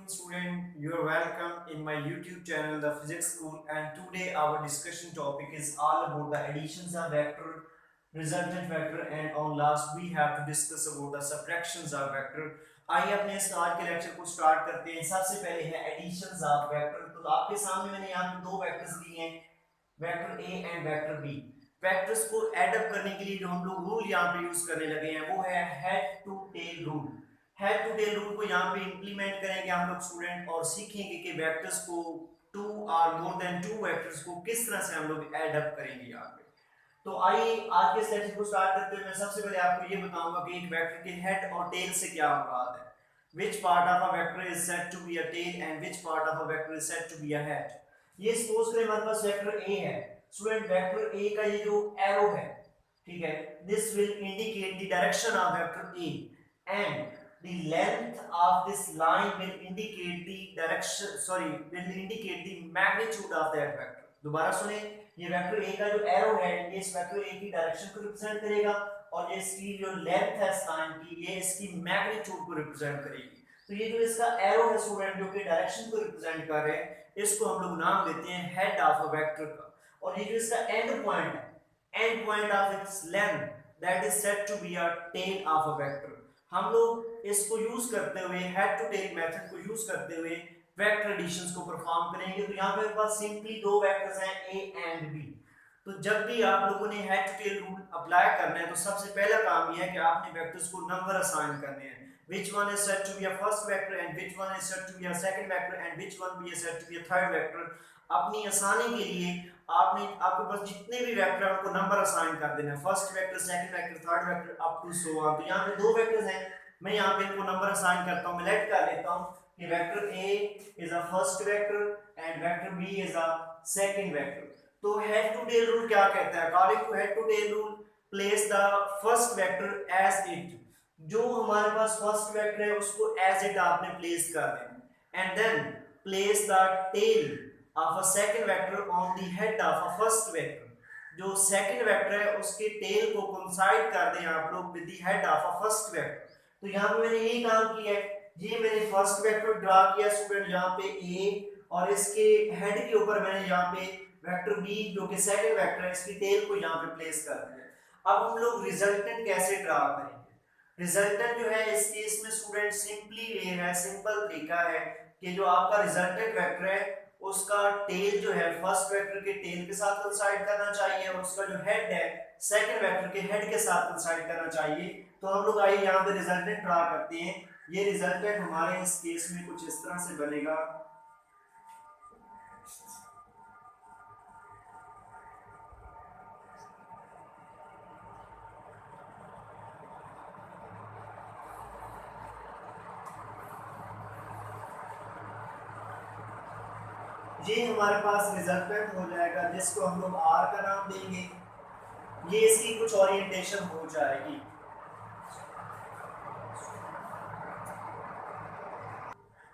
student. You are welcome in my YouTube channel, The Physics School, and today our discussion topic is all about the additions of vector, resultant vector, and on last we have to discuss about the subtractions of vector. आइए अपने इस आज के lecture को start करते हैं। सबसे पहले है एडिशंस ऑफ वेक्टर। तो आपके सामने मैंने यहाँ पे दो वेक्टर्स लिए हैं, vector A and vector B. Vectors को ऐड अप करने के लिए जो हम लोग रूल यहाँ पे यूज करने लगे हैं वो है head to tail rule. Head to tail rule को यहाँ पे इंप्लीमेंट करेंगे हम लोग स्टूडेंट और सीखेंगे कि वेक्टर्स को टू और मोर देन टू वेक्टर्स को किस तरह से हम लोग ऐड अप करेंगे यहाँ पे। तो आइए आज के सेशन को स्टार्ट करते हुए मैं सबसे पहले आपको ये बताऊंगा कि एक वेक्टर के हेड और टेल से क्या मुराद है। Which part of a vector is said to be a tail and which part of a vector is said to be a head। ये सपोज करें हमारे पास वेक्टर ए है। स्टूडेंट वेक्टर ए का ये जो एरो है, ठीक है, this will indicate the direction of vector A and the length of this line will indicate the direction, will indicate the magnitude of that vector। दोबारा सुने, ये वेक्टर ए का जो एरो है ये इस वेक्टर ए की डायरेक्शन को रिप्रेजेंट करेगा और ये इसकी जो लेंथ है इस लाइन की ये इसकी मैग्नीट्यूड को रिप्रेजेंट करेगी। तो ये जो इसका एरो है स्टूडेंट जो कि डायरेक्शन को रिप्रेजेंट कर रहे हैं, इसको हम लोग नाम देते हैं हेड ऑफ अ वेक्टर का। और ये जो इसका एंड पॉइंट है, end point of its length, that is said to be a tail of a vector. हम लोग इसको यूज करते हुए हेड टू टेल मेथड को यूज करते हुए वेक्टर एडिशंस को परफॉर्म करेंगे। तो यहाँ पे मेरे पास सिंपली दो वेक्टर्स हैं ए एंड बी। तो जब भी आप लोगों ने head to tail rule apply करना है तो सबसे पहला काम यह है कि आपने वेक्टर्स को नंबर असाइन करने हैं। which one is said to be a first vector and which one is said to be a second vector and which one be said to be a third vector। अपनी आसानी के लिए आपके पास जितने भी vector हैं उनको नंबर असाइन कर देना है, first vector, second vector, third vector up to so on. तो यहाँ पे दो वेक्टर्स हैं, मैं यहाँ पे इनको नंबर असाइन करता हूँ, मैं लेट कर लेता हूँ कि vector A is a first vector and vector B is a second vector. तो हेड टू टेल रूल क्या कहता है? According to head to tail rule, place the first vector as it. जो हमारे पास फर्स्ट वेक्टर है उसको as it आपने place कर देना and then place the tail of a second vector on the head of a first vector. जो second vector है उसके टेल को कोइंसाइड कर दें आप लोग with the head of a first vector. तो यहाँ पे मैंने यही काम किया है, ये मैंने फर्स्ट वेक्टर ड्रा किया स्टूडेंट यहाँ पे ए और इसके हेड के ऊपर मैंने यहाँ पे वेक्टर बी जो कि सेकंड वेक्टर है इसकी टेल को यहाँ पे प्लेस कर दिया। अब हम लोग रिजल्टेंट कैसे ड्रा करेंगे? रिजल्टेंट जो है इस केस में स्टूडेंट सिंपली वे है, सिंपल तरीका है कि जो आपका रिजल्टेंट वेक्टर है उसका टेल जो है फर्स्ट वेक्टर के टेल के साथ कोइंसाइड करना चाहिए और उसका जो हेड है सेकंड वेक्टर के हेड के साथ कोइंसाइड करना चाहिए। तो हम लोग आइए यहाँ पे रिजल्टेंट ड्रा करते हैं। ये रिजल्टेंट हमारे इस केस में कुछ इस तरह से बनेगा। ये हमारे पास रिजल्टेंट हो जाएगा जिसको हम लोग आर का नाम देंगे। ये इसकी कुछ ओरिएंटेशन हो जाएगी।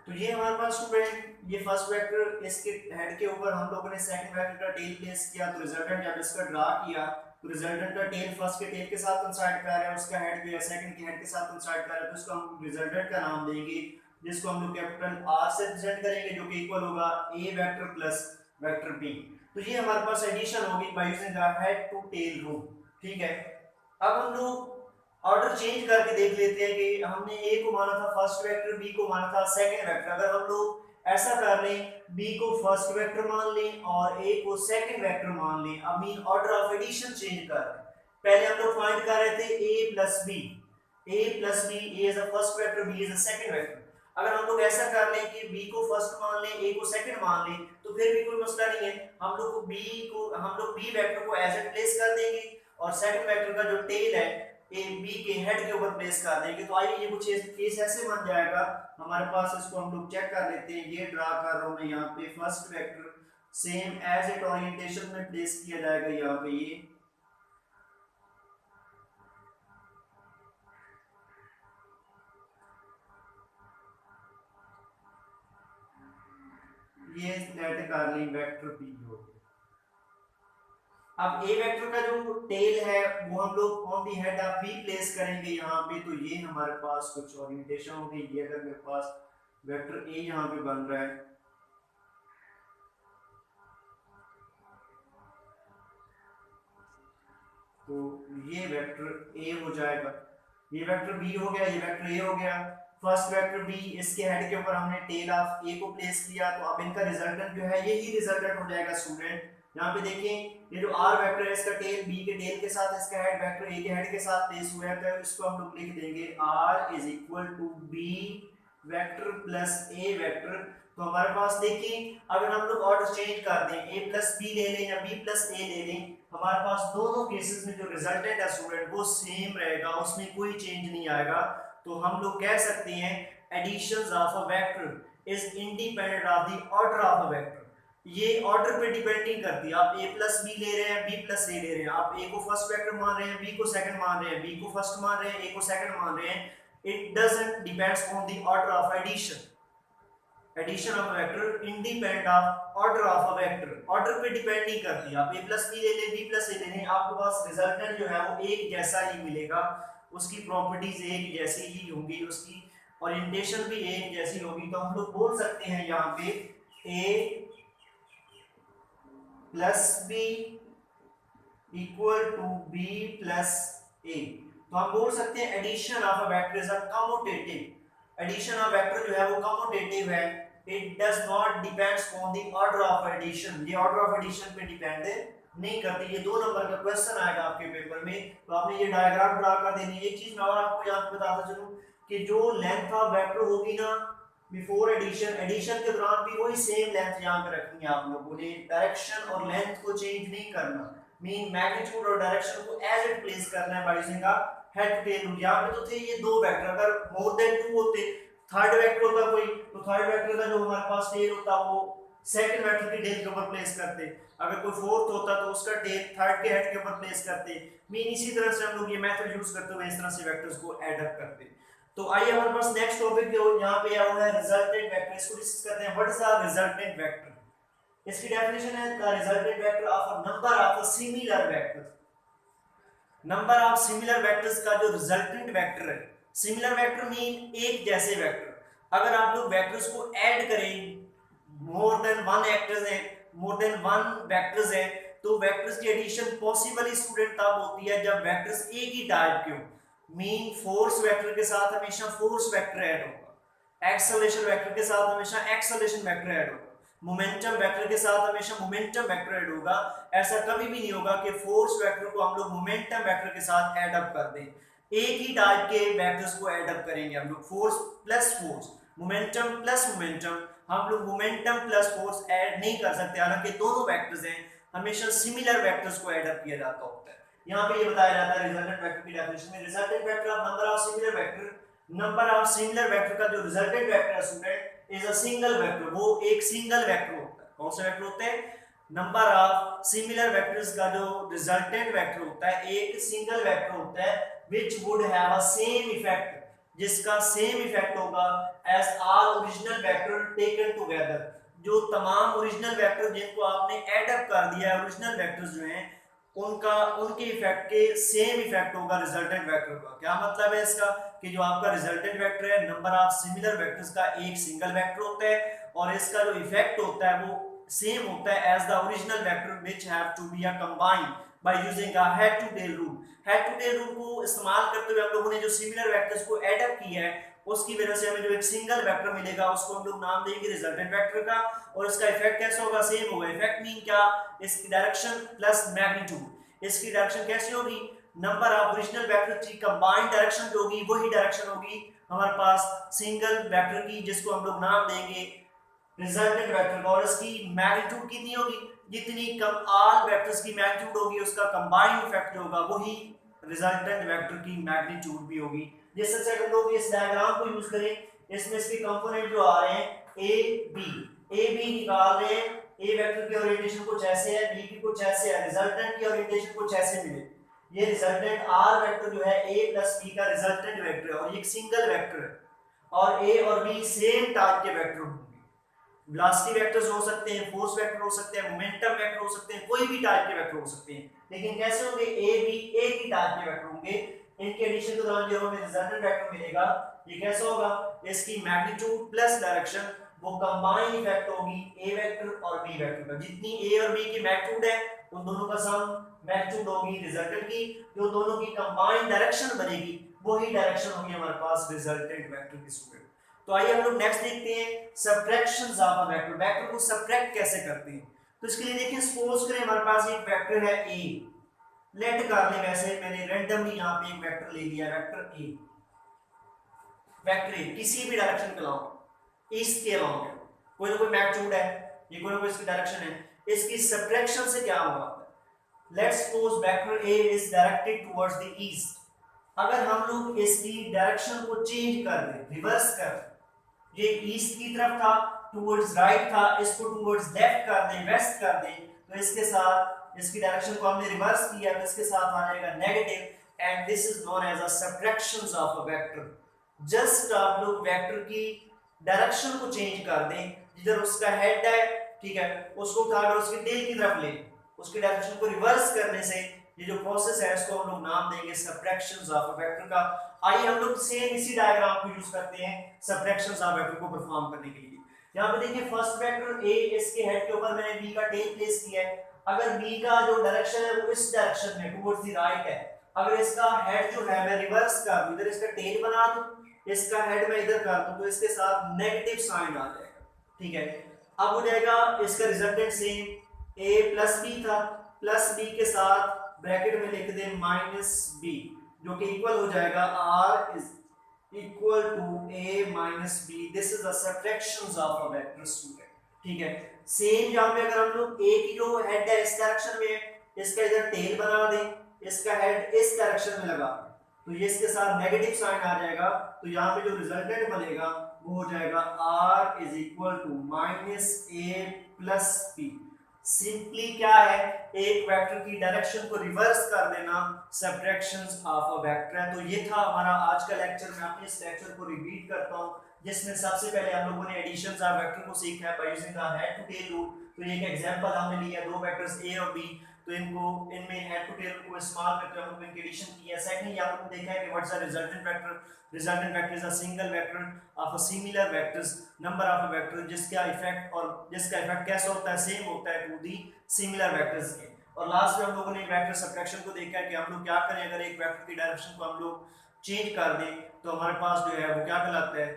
तो ये हमारे पास स्टूडेंट ये फर्स्ट वेक्टर इसके हेड के ऊपर हम लोगों ने सेकंड वेक्टर का टेल प्लेस किया। तो रिजल्टेंट जब इसका ड्रा किया तो रिजल्टेंट का टेल फर्स्ट के टेल के साथ कोइंसाइड कर रहा है, उसका हेड जो है सेकंड के हेड के साथ कोइंसाइड कर रहा है, तो इसको हम रिजल्टेंट का नाम देंगे जिसको हम लोग कैपिटल आर से रिप्रेजेंट करेंगे जो कि इक्वल होगा A vector plus vector B. तो ये हमारे पास एडिशन होगी by using the head to tail rule. ठीक है, अब हम लोग ऑर्डर चेंज करके देख लेते हैं कि हमने ए को माना था फर्स्ट वेक्टर, बी को माना था सेकंड वेक्टर। अगर हम लोग ऐसा कर लें, बी को फर्स्ट वेक्टर मान लें और ए को सेकंड वेक्टर मान लें, अब mean order of addition change कर लें। पहले हम लोग फाइंड कर रहे थे A plus B, A is a first vector, B is a second vector. अगर हम लोग ऐसा कर लें कि बी को फर्स्ट मान लें, ए को सेकंड मान लें, तो फिर भी कोई मसला नहीं है। हम लोग बी वेक्टर को एज इट प्लेस कर देंगे और सेकंड वेक्टर का जो टेल है ए बी के हेड के ऊपर प्लेस कर देंगे। तो आइए ये कुछ केस ऐसे बन जाएगा हमारे पास। इसको हम लोग चेक कर लेते हैं। ये ड्रा कर रहा हूं मैं यहाँ पे first vector same as it orientation में प्लेस किया जाएगा यहाँ पे। ये लेट कर ली वेक्टर बी हो। अब ए वेक्टर का जो टेल है वो हम लोग on the head of B place करेंगे यहाँ पे। तो ये हमारे पास कुछ ओरिएंटेशन होगी। ये अगर मेरे पास वेक्टर ए यहाँ पे बन रहा है, तो ये वेक्टर ए हो जाएगा, ये वेक्टर बी हो गया, ये वेक्टर ए हो गया, फर्स्ट वेक्टर बी, इसके हेड के ऊपर हमने टेल ऑफ ए को प्लेस किया, तो अब इनका रिजल्टेंट जो है यही रिजल्टेंट हो जाएगा स्टूडेंट। यहाँ पे देखें ये जो आर वेक्टर है इसका टेल बी के टेल के साथ, इसका हेड वेक्टर ए के हेड के साथ प्लेस हुआ है, तो इसको हम लोग लिख देंगे R is equal to B vector plus A vector. तो हमारे पास देखिए अगर हम लोग ऑर्डर चेंज कर दें, ए प्लस बी ले लें या बी प्लस ए ले लें, हमारे पास दोनों केसेस में जो रिजल्टेंट है स्टूडेंट वो सेम रहेगा, उसमें कोई चेंज नहीं आएगा। तो हम लोग कह सकते हैं additions of a vector is independent of the order of a vector. ये ऑर्डर पे डिपेंड नहीं करती, आप ए प्लस बी ले रहे हैं, बी प्लस ए ले रहे हैं, आप ए को फर्स्ट वेक्टर मान रहे हैं, बी को सेकंड मान रहे हैं, बी को फर्स्ट मान रहे हैं, ए को सेकंड मान रहे हैं, it doesn't depends on the order of addition. Addition of vector independent of order of a vector, order पे डिपेंड नहीं करती, आप ए प्लस बी ले लें, बी प्लस ए ले लें, आपके पास रिजल्टेंट जो है वो एक जैसा ही मिलेगा, उसकी प्रॉपर्टीज एक जैसी ही होंगी, उसकी ओरिएंटेशन भी एक जैसी होगी। तो हम लोग बोल सकते हैं यहाँ पे A plus B equal to B plus A, तो हम बोल सकते हैं addition of a vector is a commutative. Addition of vector जो है वो कम्यूटेटिव है, it does not depends on the order of addition, ये ऑर्डर ऑफ एडिशन पे डिपेंड नहीं करती। ये 2 नंबर का क्वेश्चन आएगा आपके पेपर में, तो आपने ये डायग्राम ड्रा कर देनी है। एक चीज मैं और आपको यहाँ पे बताता चलूं कि जो लेंथ ऑफ वेक्टर होगी ना बिफोर एडिशन, एडिशन के दौरान भी वही सेम लेंथ यहाँ पे रखनी है आप लोगों ने, डायरेक्शन और लेंथ को चेंज नहीं करना, मीन मैग्नीट्यूड और डायरेक्शन को एज इट प्लेस करना है by using head to tail rule. यहाँ पे तो थे ये 2 वेक्टर, अगर मोर देन 2 होते, थर्ड वेक्टर होता कोई, तो थर्ड वेक्टर का जो हमारे पास टेल होता वो सेकंड वेक्टर की टेल के ऊपर प्लेस करते, अगर कोई फोर्थ होता तो उसका टेल थर्ड के हेड के ऊपर प्लेस करते। मीन इसी तरह से हम लोग ये मेथड यूज करते हुए इस तरह से वेक्टर्स को ऐड अप करते। तो आइए हमारे पास नेक्स्ट टॉपिक जो यहाँ पे आया हुआ है रिजल्टेंट वेक्टर, इसको डिस्कस करते हैं। What is the resultant vector? इसकी डेफिनेशन है the resultant vector of a number of a similar vectors. Number of similar vectors का जो रिजल्टेंट वेक्टर है, सिमिलर वेक्टर मीन एक जैसे वेक्टर, अगर आप लोग वेक्टर्स को ऐड करें, मोर देन वन वेक्टर्स है, मोर देन वन वेक्टर्स है, तो वेक्टर्स की एडिशन पॉसिबल स्टूडेंट तब होती है जब वेक्टर्स एक ही टाइप के हो। मीन फोर्स वेक्टर के साथ हमेशा फोर्स वेक्टर ऐड होगा, एक्सेलरेशन वेक्टर के साथ हमेशा एक्सेलरेशन वेक्टर ऐड होगा, मोमेंटम वेक्टर के साथ हमेशा मोमेंटम वेक्टर ऐड होगा। ऐसा कभी भी नहीं होगा कि फोर्स वेक्टर को हम लोग मोमेंटम वेक्टर के साथ ऐड अप कर दें, एक ही टाइप के वेक्टर्स को ऐड अप करेंगे हम लोग, force plus force, momentum plus momentum, हम लोग मोमेंटम प्लस फोर्स ऐड नहीं कर सकते, हालांकि दोनों वेक्टर्स हैं, हमेशा सिमिलर वेक्टर्स को ऐड अप किया जाता होता है। यहाँ पे ये बताया जाता है रिजल्टेंट वेक्टर की डेफिनेशन में, resultant vector of number of similar vector, number of similar vector का जो रिजल्टेंट वेक्टर है student is a single vector, वो एक सिंगल वेक्टर होता है। कौन सा वेक्टर होता है? नंबर ऑफ सिमिलर वेक्टर्स का जो रिजल्टेंट वेक्टर होता है एक सिंगल वेक्टर होता है, which would have a same effect, जिसका सेम इफेक्ट होगा as all original vector taken together, जो तमाम ओरिजिनल वेक्टर जिनको आपने ऐड अप कर दिया है, ओरिजिनल वेक्टर्स जो हैं उनका उनके इफेक्ट के सेम इफेक्ट होगा रिजल्टेंट वेक्टर का। क्या मतलब है इसका कि जो आपका रिजल्टेंट वेक्टर है नंबर ऑफ सिमिलर वेक्टर्स का एक सिंगल वेक्टर होता है और इसका जो इफेक्ट होता है वो सेम होता है as the original vector which have to be combined by using a head to tail rule. Head to tail rule को इस्तेमाल करते हुए हम लोगों ने जो सिमिलर वेक्टर्स को ऐड अप किया है उसकी वजह से हमें जो एक सिंगल वेक्टर मिलेगा उसको हम लोग नाम देंगे रिजल्टेंट वेक्टर का, और इसका इफेक्ट कैसा होगा? सेम होगा। इफेक्ट मीन क्या? इसकी डायरेक्शन प्लस मैग्नीट्यूड। इसकी डायरेक्शन कैसी होगी? नंबर ऑफ ओरिजिनल वेक्टर की कंबाइंड डायरेक्शन जो होगी वही डायरेक्शन होगी हमारे पास सिंगल वेक्टर की, जिसको हम लोग नाम देंगे रिजल्टेंट वेक्टर, और इसकी मैग्नीट्यूड कितनी होगी? जितनी कम ऑल वेक्टर्स की मैग्नीट्यूड होगी उसका कंबाइंड इफेक्ट होगा वही रिजल्टेंट वेक्टर की मैग्नीट्यूड भी होगी। जैसे से हम लोग इस डायग्राम को यूज करें, इसमें इसके कंपोनेंट जो आ रहे हैं ए बी निकाल रहे हैं, ए वेक्टर की ओरिएंटेशन कुछ ऐसे है, बी की कुछ ऐसे है, रिजल्टेंट की ओरिएंटेशन कुछ ऐसे मिले। ये रिजल्टेंट आर वेक्टर जो है ए प्लस बी का रिजल्टेंट वेक्टर है और ये एक सिंगल वेक्टर है, और ए और बी सेम टाइप के वेक्टर होंगे। वेलोसिटी वेक्टर्स हो सकते हैं, फोर्स वेक्टर हो सकते हैं, मोमेंटम वेक्टर हो सकते हैं, कोई भी टाइप के वेक्टर हो सकते हैं, लेकिन कैसे होंगे? ए बी एक ही टाइप के वेक्टर होंगे, इनके एडिशन के दौरान जो हमें रिजल्टेंट वेक्टर मिलेगा ये कैसा होगा, इसकी मैग्नीट्यूड प्लस डायरेक्शन वो कंबाइन इफेक्ट होगी ए वेक्टर और बी वेक्टर का। जितनी ए और बी की मैग्नीट्यूड है उन दोनों का सम मैग्नीट्यूड होगी रिजल्टेंट की, जो दोनों की कंबाइन डायरेक्शन बनेगी वही डायरेक्शन होगी हमारे पास रिजल्टेंट वेक्टर की स्टूडेंट। तो आइए हम लोग नेक्स्ट देखते हैं सबट्रैक्शंस ऑफ अ वेक्टर, वेक्टर को सबट्रैक्ट कैसे करते हैं। तो इसके लिए देखिए सपोज करें हमारे पास एक वेक्टर है ए, लेट कर ले, वैसे मैंने रैंडमली यहां पे एक वेक्टर ले लिया, वेक्टर ए, वेक्टर ए किसी भी डायरेक्शन के अलाउंग ईस्ट के अलाउंग है, कोई ना कोई मैग्नीट्यूड है, ये कोई ना कोई इसकी डायरेक्शन है, इसकी सबट्रैक्शन से क्या होगा, let's suppose vector A is directed towards the east, अगर हम लोग इसकी डायरेक्शन को चेंज कर दें, रिवर्स कर दें, ये ईस्ट की तरफ था टुवर्ड्स राइट था, इसको टुवर्ड्स लेफ्ट कर दें, वेस्ट कर दें, तो इसके साथ इसकी डायरेक्शन को हमने रिवर्स किया तो इसके साथ आ जाएगा negative, and this is known as a subtractions of a vector. Just आप लोग वेक्टर की डायरेक्शन को चेंज कर दें, जिधर उसका हेड है ठीक है उसको उठाकर उसकी टेल की तरफ ले, उसकी डायरेक्शन को रिवर्स करने से ये जो प्रोसेस है इसको हम लोग नाम देंगे सबट्रैक्शंस ऑफ अ वेक्टर का। आइए हम लोग सेम इसी डायग्राम को यूज करते हैं सबट्रैक्शंस ऑफ वेक्टर को परफॉर्म करने के लिए। यहां पे देखिए फर्स्ट वेक्टर ए, इसके हेड के ऊपर मैंने बी का टेल प्लेस किया है, अगर बी का जो डायरेक्शन है वो इस डायरेक्शन में टुवर्ड्स द राइट है, अगर इसका हेड जो है मैं रिवर्स कर दूं, इधर इसका टेल बना दूं, इसका हेड मैं इधर कर दूं, तो इसके साथ नेगेटिव साइन आ जाएगा, ठीक है। अब हो जाएगा इसका resultant same a plus B था, प्लस बी के साथ ब्रैकेट में लिख दें माइनस बी, जो कि इक्वल हो जाएगा r is equal to a minus B, this is the subtractions of a vector student, ठीक है। सेम यहां पे अगर हम लोग a की जो हेड है इस डायरेक्शन में है, इसका इधर टेल बना दें, इसका हेड इस डायरेक्शन में लगा तो ये इसके साथ नेगेटिव साइन आ जाएगा, तो यहाँ पे जो रिजल्टेंट बनेगा वो हो जाएगा r is equal to minus A plus B. Simply क्या है, एक वेक्टर की डायरेक्शन को रिवर्स कर देना सबट्रैक्शंस ऑफ अ वेक्टर है। तो ये था हमारा आज का लेक्चर। मैं अपने इस लेक्चर को रिपीट करता हूँ, जिसमें सबसे पहले हम लोगों ने एडिशंस ऑफ वेक्टर को सीखा है by using the head to tail rule. तो ये एक एग्जांपल हमने लिया, दो वेक्टर्स ए और बी, तो इनको इनमें हेड टू टेल को इस्तेमाल करके हम लोग इनकी एडिशन की है। सेकंडली आप लोगों ने देखा है कि what's the resultant vector, resultant vector is a single vector of a similar vectors number of a vector, जिसका इफेक्ट और जिसका इफेक्ट कैसा होता है, सेम होता है टू दी सिमिलर वेक्टर्स के। और लास्ट में हम लोगों ने वेक्टर सबट्रैक्शन को देखा है कि हम लोग क्या करें, अगर एक वेक्टर की डायरेक्शन को हम लोग चेंज कर दें तो हमारे पास जो है वो क्या कहलाता है,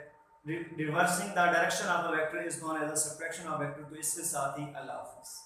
reversing the direction of a vector is known as a subtraction of vector. तो इसके साथ ही अल्लाह हाफिज़।